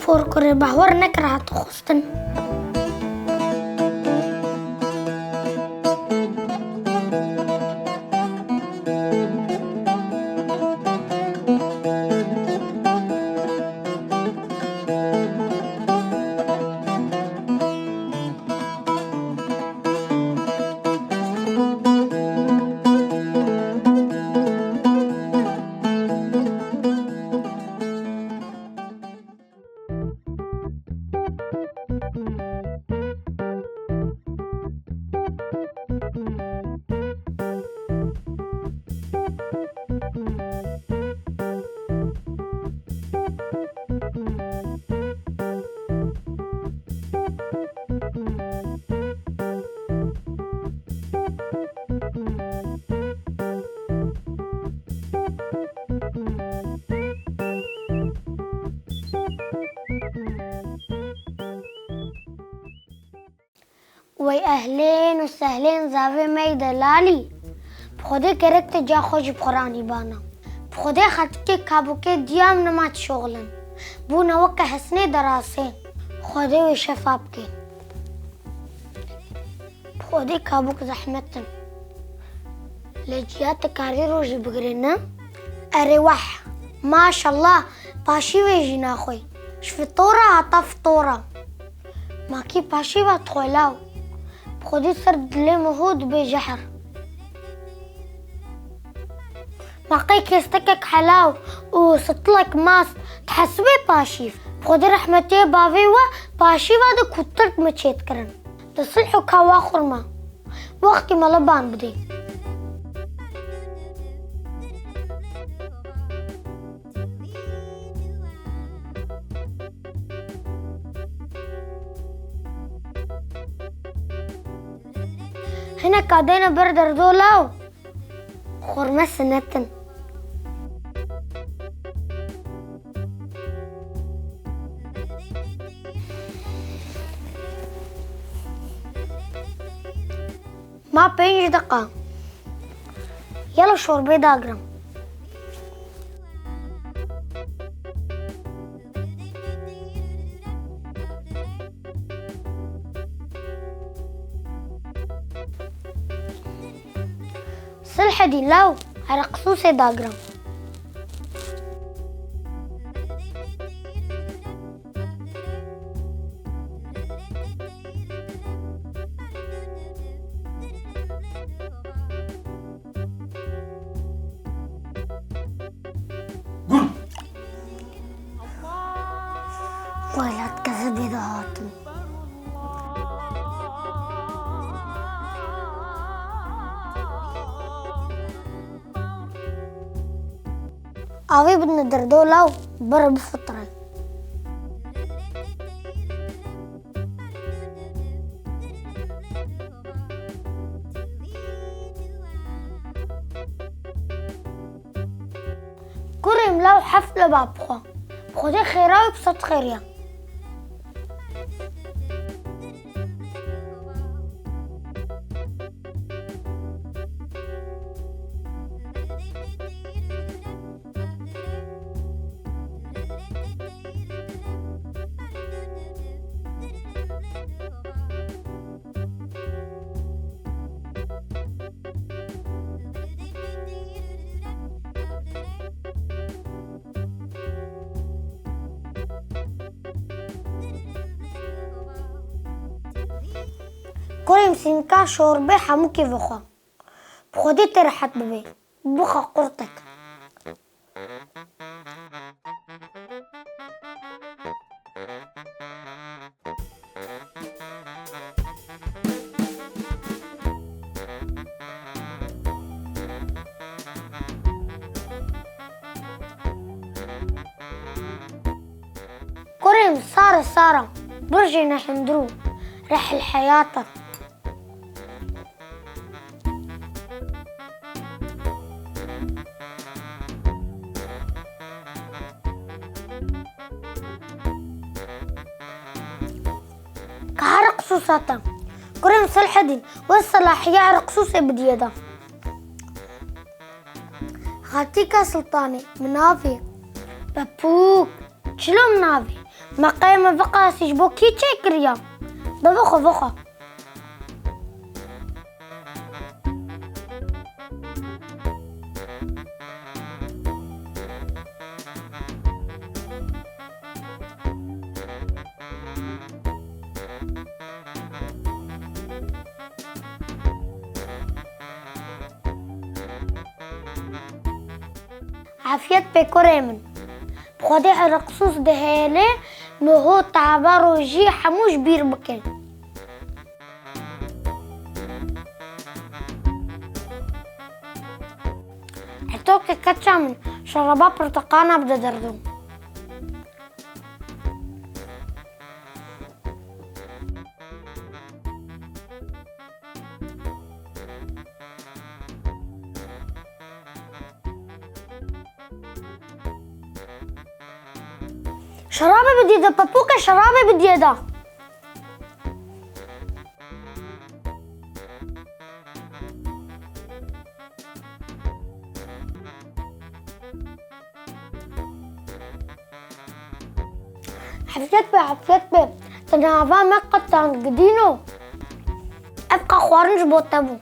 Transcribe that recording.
فوركر بحور نكره تخستن وی اهلین و سهلین زاوی می دلالی بخوده کرکت جا خوش بخورانی بانا بخوده خطکی کابو که دیام نمات شغلن بو نوکه حسنه دراسه بخوده وی شفاب که بخوده کابو که زحمتن لجیات کاری روشی بگرنه اره وح ما شاء الله باشی وی جنا خوی شفطورة عطف طورة ماكي باشي باتخولاو بخودي سرد لي مهود بجحر ماقي كيستكك حلاو وسطلك ماس تحسبي باشي بخودي رحمتي بافيوا باشي بعد كترت مچيت کرن تصلحو كواخر ما وقتي ملبان بدي هنا كادينا بردر دولاو خورما سنتن ما 5 دقة يلا شوربي داقرم سلحدي لو على قصوصي داقرم قول ولا تكذبي ذاتي أوي بدنا دردولاو برا بفطرة كريم لو حفلة بابخوا بخودي خيراوي بصوت خيريا كريم سينكا شوربي حموكي بخوا بخودي ترحت ببي بخا قرطك كريم سارة برجي نحندرو رح الحياة كهرق صوصاتا كريم سلحدين والصلاحية عرق صوصي بديدا خاتيكا سلطاني منافي بابوك شلو منافي makanya vakasih boki cekir ya. Bavoko. عافيت بكريمن بخديع رقصوص دهالي نهو تعبارو جي حموش بير بكين حتوكي كتشامن شربا برتقانا بدا دردو شرابة بديدة بابوكا شرابة بديدة حفيت بي تنعفا ما قطعن قدينو أبقى خوارنج بوتابو